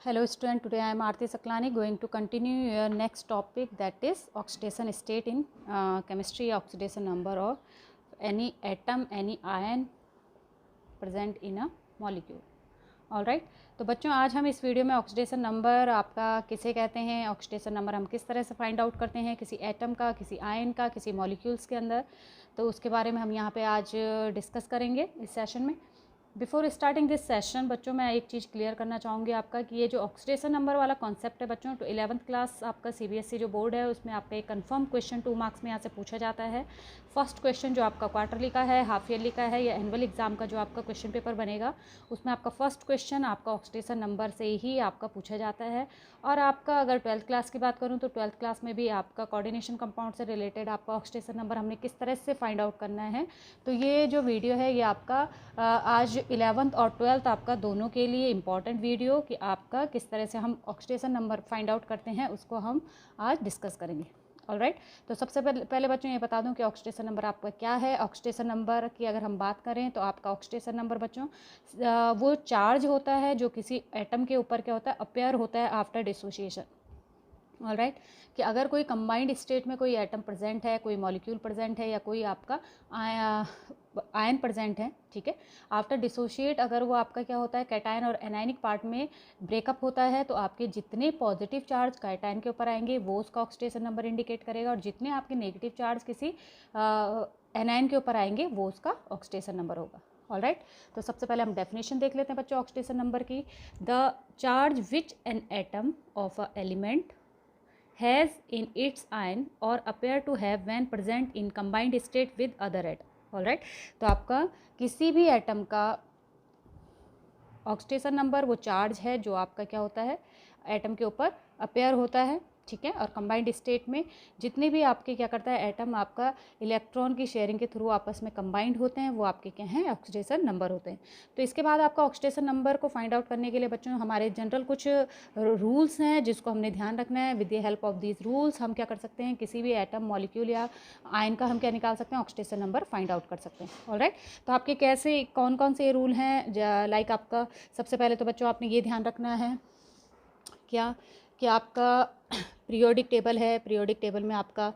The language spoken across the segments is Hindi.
Hello student, today I am Aarti Saklani going to continue your next topic, that is oxidation state in chemistry, oxidation number of any atom, any ion present in a molecule. All right, तो बच्चों आज हम इस वीडियो में ऑक्सीडेशन नंबर आपका किसे कहते हैं, ऑक्सीडेशन नंबर हम किस तरह से फाइंड आउट करते हैं किसी एटम का, किसी आयन का, किसी मॉलिक्यूल्स के अंदर, तो उसके बारे में हम यहाँ पे आज डिस्कस करेंगे इस सेशन में। बिफोर स्टार्टिंग दिस सेशन बच्चों मैं एक चीज़ क्लियर करना चाहूँगी आपका कि ये जो ऑक्सीडेशन नंबर वाला कॉन्सेप्ट है बच्चों, तो 11th क्लास आपका CBSE जो बोर्ड है उसमें आपका एक कंफर्म क्वेश्चन 2 मार्क्स में यहाँ से पूछा जाता है। फर्स्ट क्वेश्चन जो आपका क्वार्टरली का है, हाफ ईयरली का है या एनुअल एग्जाम का जो आपका क्वेश्चन पेपर बनेगा उसमें आपका फर्स्ट क्वेश्चन आपका ऑक्सीडेशन नंबर से ही आपका पूछा जाता है। और आपका अगर 12th क्लास की बात करूँ तो 12th क्लास में भी आपका कोऑर्डिनेशन कंपाउंड से रिलेटेड आपका ऑक्सीडेशन नंबर हमने किस तरह से फाइंड आउट करना है। तो ये जो वीडियो है ये आपका आज 11th और 12th आपका दोनों के लिए इम्पॉर्टेंट वीडियो कि आपका किस तरह से हम ऑक्सीडेशन नंबर फाइंड आउट करते हैं उसको हम आज डिस्कस करेंगे। ऑलराइट, तो सबसे पहले बच्चों ये बता दूं कि ऑक्सीडेशन नंबर आपका क्या है। ऑक्सीडेशन नंबर की अगर हम बात करें तो आपका ऑक्सीडेशन नंबर बच्चों वो चार्ज होता है जो किसी एटम के ऊपर क्या होता है, अपेयर होता है आफ्टर डिसोसिएशन। ऑलराइट, कि अगर कोई कंबाइंड स्टेट में कोई एटम प्रेजेंट है, कोई मॉलिक्यूल प्रेजेंट है या कोई आपका आयन प्रेजेंट है, ठीक है, आफ्टर डिसोशिएट अगर वो आपका क्या होता है कैटायन और एनायनिक पार्ट में ब्रेकअप होता है तो आपके जितने पॉजिटिव चार्ज कैटायन के ऊपर आएंगे वो उसका ऑक्सीडेशन नंबर इंडिकेट करेगा और जितने आपके नेगेटिव चार्ज किसी एनायन के ऊपर आएंगे वो उसका ऑक्सीडेशन नंबर होगा। ऑल राइट, तो सबसे पहले हम डेफिनेशन देख लेते हैं बच्चों ऑक्सीडेशन नंबर की। The charge which an atom of a element has in its ion or appear to have when present in combined state with other atom. all right, तो आपका किसी भी एटम का ऑक्सीडेशन नंबर वो चार्ज है जो आपका क्या होता है एटम के ऊपर अपेयर होता है, ठीक है, और कंबाइंड स्टेट में जितने भी आपके क्या करता है एटम आपका इलेक्ट्रॉन की शेयरिंग के थ्रू आपस में कंबाइंड होते हैं वो आपके क्या हैं ऑक्सीडेशन नंबर होते हैं। तो इसके बाद आपका ऑक्सीडेशन नंबर को फाइंड आउट करने के लिए बच्चों हमारे जनरल कुछ रूल्स हैं जिसको हमने ध्यान रखना है। With the help of these rules हम क्या कर सकते हैं किसी भी एटम मॉलिक्यूल या आयन का हम क्या निकाल सकते हैं ऑक्सीडेशन नंबर फाइंड आउट कर सकते हैं। ऑलराइट, तो आपके कैसे कौन कौन से रूल हैं, लाइक आपका सबसे पहले तो बच्चों आपने ये ध्यान रखना है क्या कि आपका पीरियोडिक टेबल है, पीरियोडिक टेबल में आपका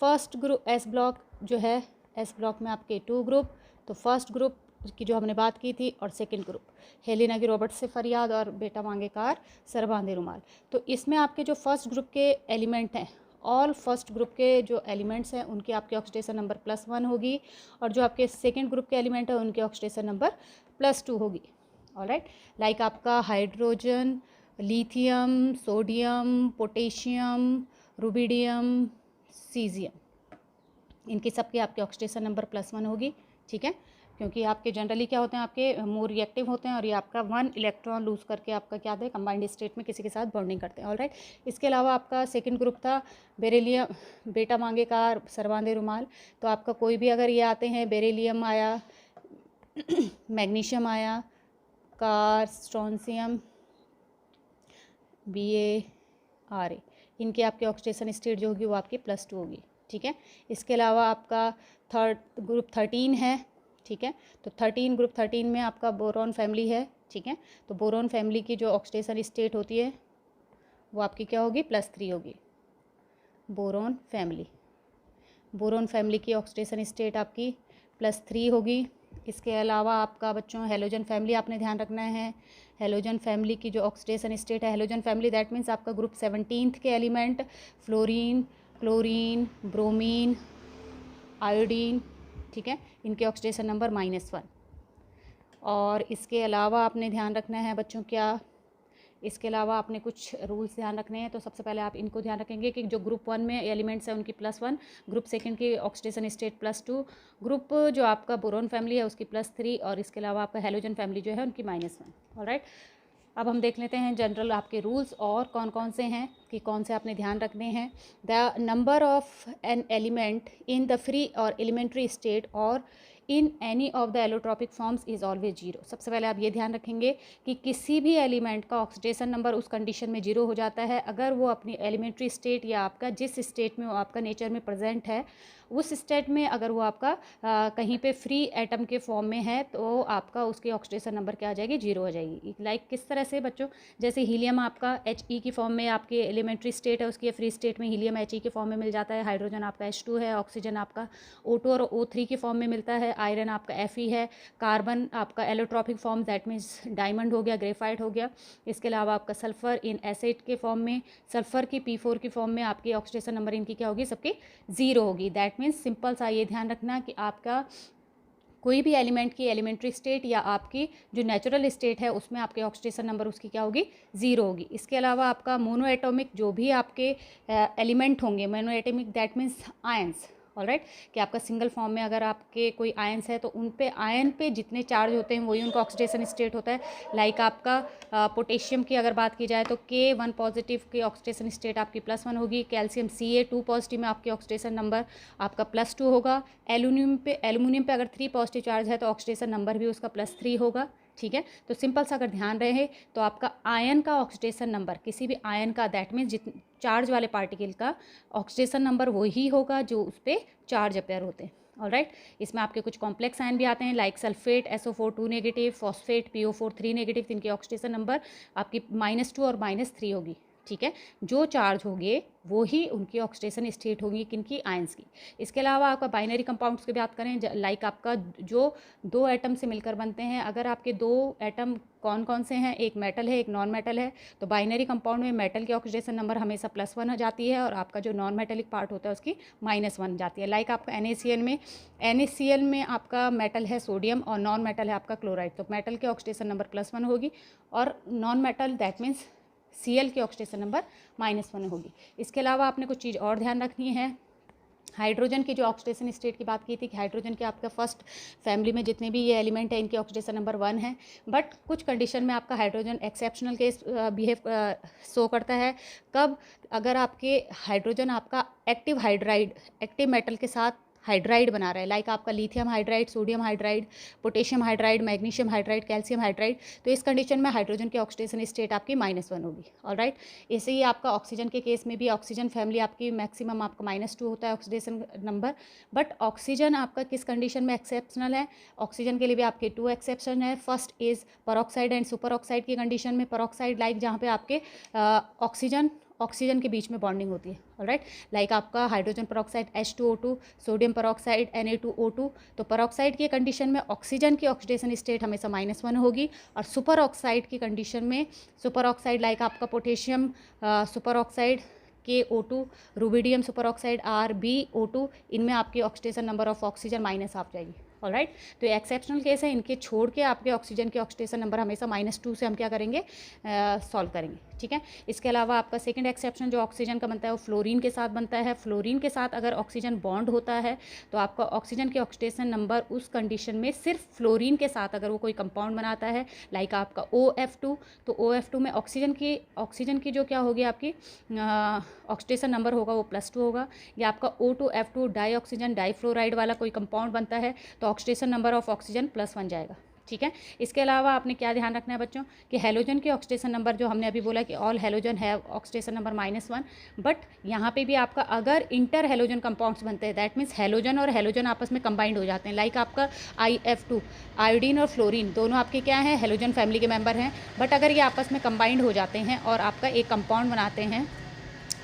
फर्स्ट ग्रुप एस ब्लॉक जो है, एस ब्लॉक में आपके 2 ग्रुप, तो फर्स्ट ग्रुप की जो हमने बात की थी और सेकंड ग्रुप हेलिना की रॉबर्ट से फरियाद और बेटा मांगेकार सर बांधे रुमाल। तो इसमें आपके जो फर्स्ट ग्रुप के एलिमेंट हैं, ऑल फर्स्ट ग्रुप के जो एलिमेंट्स हैं उनकी आपकी ऑक्सीडेशन नंबर +1 होगी और जो आपके सेकेंड ग्रुप के एलिमेंट हैं उनकी ऑक्सीडेशन नंबर +2 होगी। ऑलराइट, लाइक आपका hydrogen, lithium, sodium, potassium, rubidium, caesium, इनकी सबकी आपके ऑक्सीडेशन नंबर +1 होगी, ठीक है, क्योंकि आपके जनरली क्या होते हैं आपके मोर रिएक्टिव होते हैं और ये आपका 1 इलेक्ट्रॉन लूज करके आपका क्या है कंबाइंड स्टेट में किसी के साथ बॉन्डिंग करते हैं। ऑलराइट, इसके अलावा आपका सेकंड ग्रुप था बेरिलियम, बेटा मांगेकार सरबांधे रुमाल, तो आपका कोई भी अगर ये आते हैं बेरिलियम आया, मैग्नीशियम आया, कार, स्ट्रोंसियम, BaRa, इनकी आपकी ऑक्सीडेशन स्टेट जो होगी वो आपकी +2 होगी, ठीक है। इसके अलावा आपका थर्ड ग्रुप 13 है, ठीक है, तो 13 ग्रुप 13 में आपका बोरॉन फैमिली है, ठीक है, तो बोरॉन फैमिली की जो ऑक्सीडेशन स्टेट होती है वो आपकी क्या होगी +3 होगी। बोरॉन फैमिली की ऑक्सीडेशन स्टेट आपकी +3 होगी। इसके अलावा आपका बच्चों हेलोजन फैमिली आपने ध्यान रखना है। हेलोजन फैमिली की जो ऑक्सीडेशन स्टेट है, हेलोजन फैमिली दैट मीन्स आपका ग्रुप 17th के element fluorine, chlorine, bromine, iodine, ठीक है, इनके ऑक्सीडेशन नंबर -1। और इसके अलावा आपने ध्यान रखना है बच्चों क्या, इसके अलावा आपने कुछ रूल्स ध्यान रखने हैं। तो सबसे पहले आप इनको ध्यान रखेंगे कि जो ग्रुप 1 में एलिमेंट्स हैं उनकी +1, ग्रुप सेकंड की ऑक्सीडेशन स्टेट +2, ग्रुप जो आपका बोरॉन फैमिली है उसकी +3 और इसके अलावा आपका हेलोजन फैमिली जो है उनकी -1। ऑलराइट, अब हम देख लेते हैं जनरल आपके रूल्स और कौन कौन से हैं कि कौन से आपने ध्यान रखने हैं। The number of an element in the free और एलिमेंट्री स्टेट और in any of the allotropic forms is always zero. सबसे पहले आप ये ध्यान रखेंगे कि किसी भी एलिमेंट का ऑक्सीडेशन नंबर उस कंडीशन में जीरो हो जाता है अगर वो अपनी एलिमेंट्री स्टेट या आपका जिस स्टेट में वो आपका नेचर में प्रेजेंट है उस स्टेट में अगर वो आपका कहीं पे फ्री एटम के फॉर्म में है तो आपका उसकी ऑक्सीडेशन नंबर क्या आ जाएगी, जीरो हो जाएगी। लाइक किस तरह से बच्चों, जैसे हीलियम आपका He की फॉर्म में आपके एलिमेंट्री स्टेट है, उसकी फ्री स्टेट में हीलियम He के फॉर्म में मिल जाता है, हाइड्रोजन आपका H2 है, ऑक्सीजन आपका O2 और O3 की फॉर्म में मिलता है, आयरन आपका Fe है, कार्बन आपका allotropic form that means diamond हो गया, ग्रेफाइट हो गया। इसके अलावा आपका सल्फर इन एसिड के फॉर्म में, सल्फर की P4 की फॉर्म में आपकी ऑक्सीडेशन नंबर इनकी क्या होगी, सबकी जीरो होगी। दैट मीन्स सिंपल सा ये ध्यान रखना कि आपका कोई भी एलिमेंट की एलिमेंट्री स्टेट या आपकी जो नेचुरल स्टेट है उसमें आपके ऑक्सीडेशन नंबर उसकी क्या होगी, जीरो होगी। इसके अलावा आपका मोनो एटॉमिक जो भी आपके एलिमेंट होंगे, mono atomic that means ions, alright, कि आपका सिंगल फॉर्म में अगर आपके कोई आयंस है तो उन पे आयन पे जितने चार्ज होते हैं वही उनका ऑक्सीडेशन स्टेट होता है। लाइक आपका पोटेशियम की अगर बात की जाए तो K1 पॉजिटिव की ऑक्सीडेशन स्टेट आपकी +1 होगी, कैल्शियम Ca2 पॉजिटिव में आपकी ऑक्सीडेशन नंबर आपका +2 होगा, एल्यूमिनियम पे अगर 3 पॉजिटिव चार्ज है तो ऑक्सीडेशन नंबर भी उसका +3 होगा। ठीक है, तो सिंपल सा अगर ध्यान रहे तो आपका आयन का ऑक्सीडेशन नंबर किसी भी आयन का दैट मीन्स चार्ज वाले पार्टिकल का ऑक्सीडेशन नंबर वही होगा जो उस पर चार्ज अपेयर होते हैं। ऑलराइट, इसमें आपके कुछ कॉम्प्लेक्स आयन भी आते हैं like sulphate SO4 2 negative, phosphate PO4 3 negative, इनकी ऑक्सीडेशन नंबर आपकी -2 और -3 होगी। ठीक है, जो चार्ज होंगे वो ही उनकी ऑक्सीडेशन स्टेट होगी किनकी, आयंस की। इसके अलावा आपका बाइनरी कंपाउंड्स की बात करें, लाइक आपका जो दो एटम से मिलकर बनते हैं, अगर आपके दो एटम कौन कौन से हैं, एक मेटल है एक नॉन मेटल है, तो बाइनरी कंपाउंड में मेटल की ऑक्सीडेशन नंबर हमेशा +1 हो जाती है और आपका जो नॉन मेटेलिक पार्ट होता है उसकी -1 जाती है। लाइक आपका NaCl में आपका मेटल है सोडियम और नॉन मेटल है आपका क्लोराइड, तो मेटल की ऑक्सीडेशन नंबर +1 होगी और non metal that means Cl की ऑक्सीडेशन नंबर -1 होगी। इसके अलावा आपने कुछ चीज़ और ध्यान रखनी है, हाइड्रोजन की जो ऑक्सीडेशन स्टेट की बात की थी कि हाइड्रोजन के आपका फर्स्ट फैमिली में जितने भी ये एलिमेंट है इनकी ऑक्सीडेशन नंबर 1 है, बट कुछ कंडीशन में आपका hydrogen exceptional case behave show करता है। कब, अगर आपके हाइड्रोजन आपका एक्टिव हाइड्राइड, एक्टिव मेटल के साथ हाइड्राइड बना रहा है, लाइक आपका lithium hydride, sodium hydride, potassium hydride, magnesium hydride, calcium hydride, तो इस कंडीशन में हाइड्रोजन की ऑक्सीडेशन स्टेट आपकी -1 होगी। ऑलराइट, ऐसे ही आपका ऑक्सीजन के केस में भी ऑक्सीजन फैमिली आपकी मैक्सिमम आपका -2 होता है ऑक्सीडेशन नंबर, बट ऑक्सीजन आपका किस कंडीशन में एक्सेप्शनल है, ऑक्सीजन के लिए भी आपके 2 एक्सेप्शन है। First is peroxide and super oxide की कंडीशन में, परऑक्साइड लाइक जहाँ पे आपके ऑक्सीजन के बीच में बॉन्डिंग होती है। ऑलराइट, लाइक आपका hydrogen peroxide H2O2, sodium peroxide Na2O2, तो परऑक्साइड की कंडीशन में ऑक्सीजन की ऑक्सीडेशन स्टेट हमेशा -1 होगी और सुपर ऑक्साइड की कंडीशन में, सुपर ऑक्साइड लाइक आपका potassium super oxide KO2, rubidium super oxide RbO2, इनमें आपकी oxidation number of oxygen minus आ जाएगी। ऑलराइट, तो ये एक्सेप्शनल केस है, इनके छोड़ के आपके ऑक्सीजन के ऑक्सीडेशन नंबर हमेशा -2 से हम क्या करेंगे, सॉल्व करेंगे। ठीक है, इसके अलावा आपका सेकंड एक्सेप्शन जो ऑक्सीजन का बनता है वो फ्लोरीन के साथ बनता है। फ्लोरीन के साथ अगर ऑक्सीजन बॉन्ड होता है तो आपका ऑक्सीजन के ऑक्सीडेशन नंबर उस कंडीशन में सिर्फ फ्लोरीन के साथ अगर वो कोई कंपाउंड बनाता है लाइक आपका OF2, तो OF2 में ऑक्सीजन की जो क्या होगी आपकी ऑक्सीडेशन नंबर होगा वो +2 होगा। या आपका O2F2 डाई ऑक्सीजन डाईफ्लोराइड वाला कोई कंपाउंड बनता है तो ऑक्सीडेशन नंबर ऑफ ऑक्सीजन +1 जाएगा। ठीक है, इसके अलावा आपने क्या ध्यान रखना है बच्चों कि हेलोजन की ऑक्सीडेशन नंबर जो हमने अभी बोला कि ऑल हेलोजन है ऑक्सीडेशन नंबर -1, बट यहाँ पे भी आपका अगर इंटर हेलोजन कंपाउंड्स बनते हैं दैट मीन्स हेलोजन और हेलोजन आपस में कंबाइंड हो जाते हैं, लाइक आपका IF2, आयोडीन और फ्लोरीन दोनों आपके क्या हैं, हेलोजन फैमिली के मेंबर हैं, बट अगर ये आपस में कंबाइंड हो जाते हैं और आपका एक कंपाउंड बनाते हैं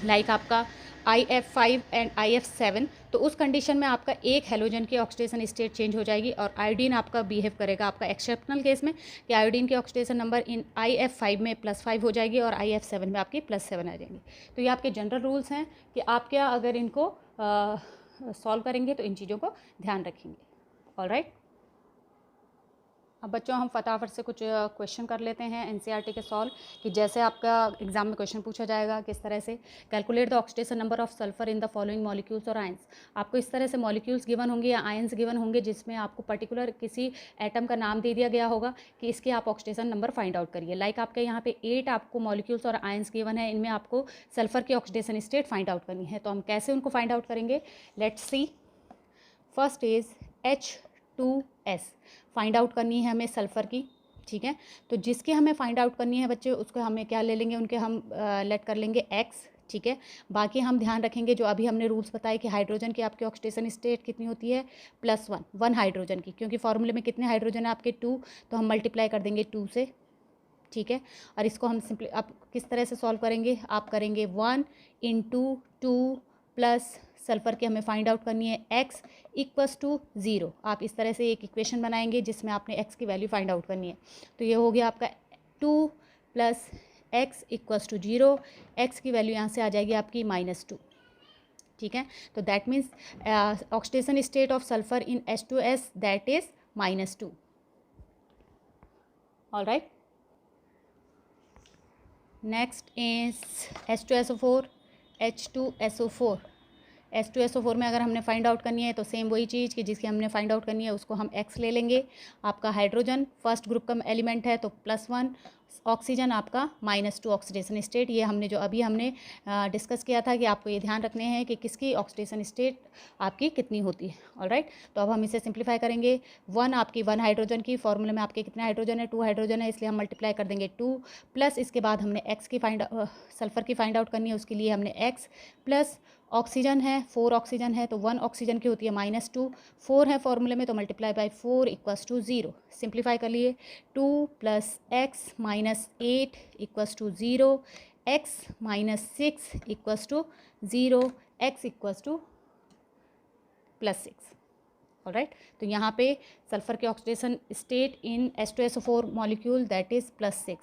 लाइक आपका IF5 एंड IF7, तो उस कंडीशन में आपका एक हेलोजन की ऑक्सीडेशन स्टेट चेंज हो जाएगी और आयोडीन आपका बिहेव करेगा आपका एक्सेप्शनल केस में कि आयोडीन की ऑक्सीडेशन नंबर इन IF5 में +5 हो जाएगी और IF7 में आपकी +7 आ जाएंगी। तो ये आपके जनरल रूल्स हैं कि आप क्या अगर इनको सॉल्व करेंगे तो इन चीज़ों को ध्यान रखेंगे। ऑलराइट, अब बच्चों हम फटाफट से कुछ क्वेश्चन कर लेते हैं NCERT के सॉल्व, कि जैसे आपका एग्जाम में क्वेश्चन पूछा जाएगा किस तरह से, calculate the oxidation number of sulphur in the following molecules और आयंस। आपको इस तरह से मॉलिक्यूल्स गिवन होंगे या आयंस गिवन होंगे जिसमें आपको पर्टिकुलर किसी एटम का नाम दे दिया गया होगा कि इसके आप ऑक्सीडेशन नंबर फाइंड आउट करिए। लाइक आपके यहाँ पे 8 आपको मॉलिक्यूल्स और आयंस गिवन है, इनमें आपको सल्फर की ऑक्सीडेशन स्टेट फाइंड आउट करनी है। तो हम कैसे उनको फाइंड आउट करेंगे, let's see. First is H2S find out करनी है हमें सल्फ़र की, ठीक है। तो जिसकी हमें फाइंड आउट करनी है बच्चे, उसको हमें क्या ले लेंगे, उनके हम लेट कर लेंगे X, ठीक है। बाकी हम ध्यान रखेंगे जो अभी हमने रूल्स बताए कि हाइड्रोजन की आपकी ऑक्सीडेशन स्टेट कितनी होती है, +1 हाइड्रोजन की, क्योंकि फॉर्मूले में कितने हाइड्रोजन है आपके 2, तो हम मल्टीप्लाई कर देंगे 2 से, ठीक है। और इसको हम सिंपली आप किस तरह से सॉल्व करेंगे, आप करेंगे 1 × 2 प्लस सल्फ़र की हमें फाइंड आउट करनी है X = 0। आप इस तरह से एक इक्वेशन बनाएंगे जिसमें आपने X की वैल्यू फाइंड आउट करनी है। तो ये हो गया आपका 2 + X = 0। X की वैल्यू यहाँ से आ जाएगी आपकी -2, ठीक है। तो that means oxidation state of sulphur in H2S that is -2। All right, next is H2SO4, H2SO4 में अगर हमने फाइंड आउट करनी है तो सेम वही चीज़ कि जिसकी हमने फाइंड आउट करनी है उसको हम X ले लेंगे। आपका हाइड्रोजन फर्स्ट ग्रुप का एलिमेंट है तो +1, ऑक्सीजन आपका -2 ऑक्सीडेशन स्टेट। ये हमने जो अभी हमने डिस्कस किया था कि आपको ये ध्यान रखने हैं कि किसकी ऑक्सीडेशन स्टेट आपकी कितनी होती है। ऑलराइट, तो अब हम इसे सिंप्लीफाई करेंगे। 1 आपकी 1 हाइड्रोजन की, फॉर्मूले में आपके कितने हाइड्रोजन है, 2 हाइड्रोजन है, इसलिए हम मल्टीप्लाई कर देंगे 2 प्लस इसके बाद हमने X की सल्फ़र की फाइंड आउट करनी है, उसके लिए हमने X प्लस ऑक्सीजन है 4 ऑक्सीजन है तो 1 ऑक्सीजन की होती है -2, 4 है फॉर्मूले में तो मल्टीप्लाई बाय 4 = 0। सिंप्लीफाई कर लिए 2 + X - 8 = 0, X - 6 = 0, X = +6। ऑलराइट, तो यहाँ पे सल्फ़र के oxidation state in H2SO4 molecule that is +6,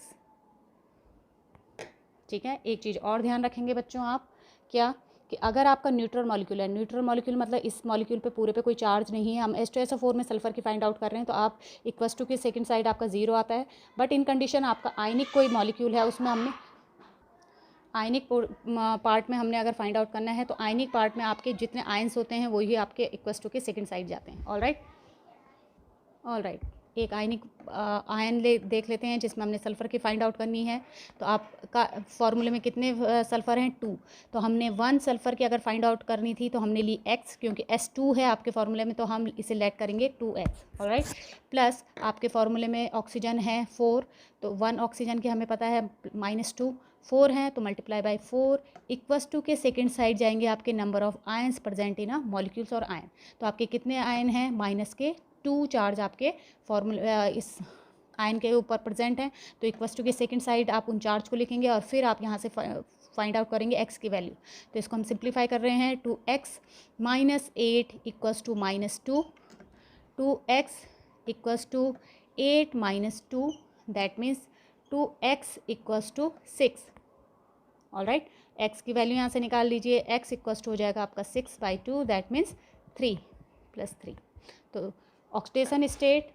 ठीक है। एक चीज़ और ध्यान रखेंगे बच्चों आप, क्या कि अगर आपका न्यूट्रल मॉलिक्यूल है, न्यूट्रल मॉलिक्यूल मतलब इस मॉलिक्यूल पे पूरे पे कोई चार्ज नहीं है, हम H2SO4 में सल्फ़र की फाइंड आउट कर रहे हैं तो आप = की सेकंड साइड आपका 0 आता है। बट इन कंडीशन आपका आयनिक कोई मॉलिक्यूल है, उसमें हमने आयनिक पार्ट में हमने अगर फाइंड आउट करना है तो आयनिक पार्ट में आपके जितने आयंस होते हैं वही आपके = के सेकंड साइड जाते हैं। ऑलराइट, एक आयनिक आयन देख लेते हैं जिसमें हमने सल्फ़र की फाइंड आउट करनी है। तो आपका फॉर्मूले में कितने सल्फ़र हैं, 2, तो हमने 1 सल्फ़र की अगर फाइंड आउट करनी थी तो हमने ली X, क्योंकि S2 है आपके फॉर्मूले में तो हम इसे लेट करेंगे 2X। ऑलराइट, प्लस आपके फॉर्मूले में ऑक्सीजन है 4, तो 1 ऑक्सीजन की हमें पता है -2, 4 हैं तो मल्टीप्लाई बाय 4 = के सेकेंड साइड जाएंगे आपके number of ions present in molecules और आयन। तो आपके कितने आयन हैं, -2 चार्ज आपके फॉर्मूले इस आयन के ऊपर प्रेजेंट हैं, तो = के सेकंड साइड आप उन चार्ज को लिखेंगे और फिर आप यहाँ से फाइंड आउट करेंगे X की वैल्यू। तो इसको हम सिंप्लीफाई कर रहे हैं, 2X - 8 = -2, 2X = 8 - 2 that means 2X = 6। Alright, X की वैल्यू यहाँ से निकाल लीजिए, X = हो जाएगा आपका 6/2 दैट मीन्स 3 + 3। तो oxidation state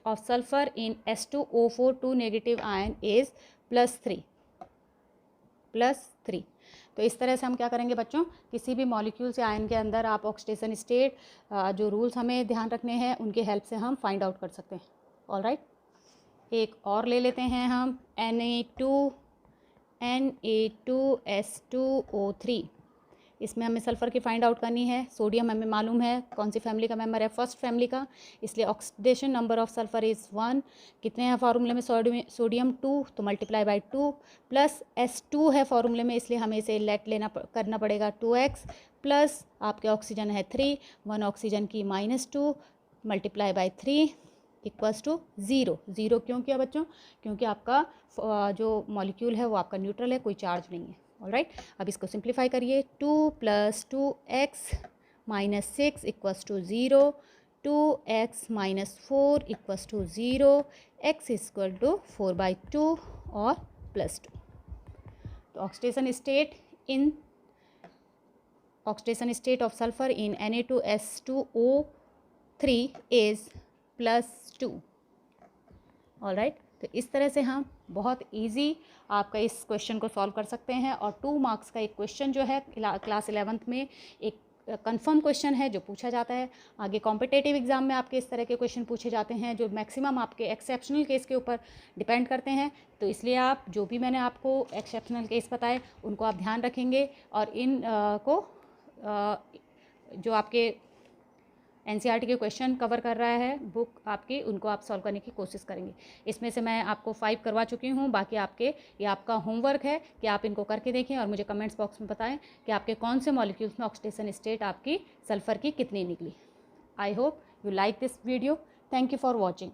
of sulfur in H2O4 2 negative ion is +3। तो इस तरह से हम क्या करेंगे बच्चों, किसी भी मॉलिक्यूल से आयन के अंदर आप ऑक्सीडेशन स्टेट जो रूल्स हमें ध्यान रखने हैं उनके हेल्प से हम फाइंड आउट कर सकते हैं। ऑलराइट, एक और ले लेते हैं हम Na2S2O3। इसमें हमें सल्फ़र की फाइंड आउट करनी है। सोडियम हमें मालूम है कौन सी फैमिली का मेंबर है, फर्स्ट फैमिली का, इसलिए oxidation number of sulphur is 1। कितने हैं फार्मूले में, सोडियम 2, तो मल्टीप्लाई बाय 2 प्लस S2 है फार्मूले में, इसलिए हमें इसे लेट करना पड़ेगा 2X प्लस आपके ऑक्सीजन है 3, 1 ऑक्सीजन की -2 मल्टीप्लाई बाय 3 = 0। क्यों किया बच्चों, क्योंकि आपका जो मॉलिक्यूल है वो आपका न्यूट्रल है, कोई चार्ज नहीं है। ऑलराइट, अब इसको सिंप्लीफाई करिए, 2 + 2X - 6 = 0, 2X - 4 = 0, X = 4/2 और +2। तो oxidation state of sulphur in Na2S2O3 is +2। Alright, तो इस तरह से हम बहुत इजी आपका इस क्वेश्चन को सॉल्व कर सकते हैं। और 2 मार्क्स का एक क्वेश्चन जो है क्लास 11th में एक कंफर्म क्वेश्चन है जो पूछा जाता है। आगे कॉम्पिटेटिव एग्जाम में आपके इस तरह के क्वेश्चन पूछे जाते हैं जो मैक्सिमम आपके एक्सेप्शनल केस के ऊपर डिपेंड करते हैं। तो इसलिए आप जो भी मैंने आपको एक्सेप्शनल केस बताए उनको आप ध्यान रखेंगे और इन को जो आपके एनसीईआरटी के क्वेश्चन कवर कर रहा है बुक आपकी, उनको आप सॉल्व करने की कोशिश करेंगे। इसमें से मैं आपको 5 करवा चुकी हूँ, बाकी ये आपका होमवर्क है कि आप इनको करके देखें और मुझे कमेंट्स बॉक्स में बताएं कि आपके कौन से मॉलिक्यूल्स में ऑक्सीडेशन स्टेट आपकी सल्फर की कितनी निकली। I hope you like this video. Thank you for watching.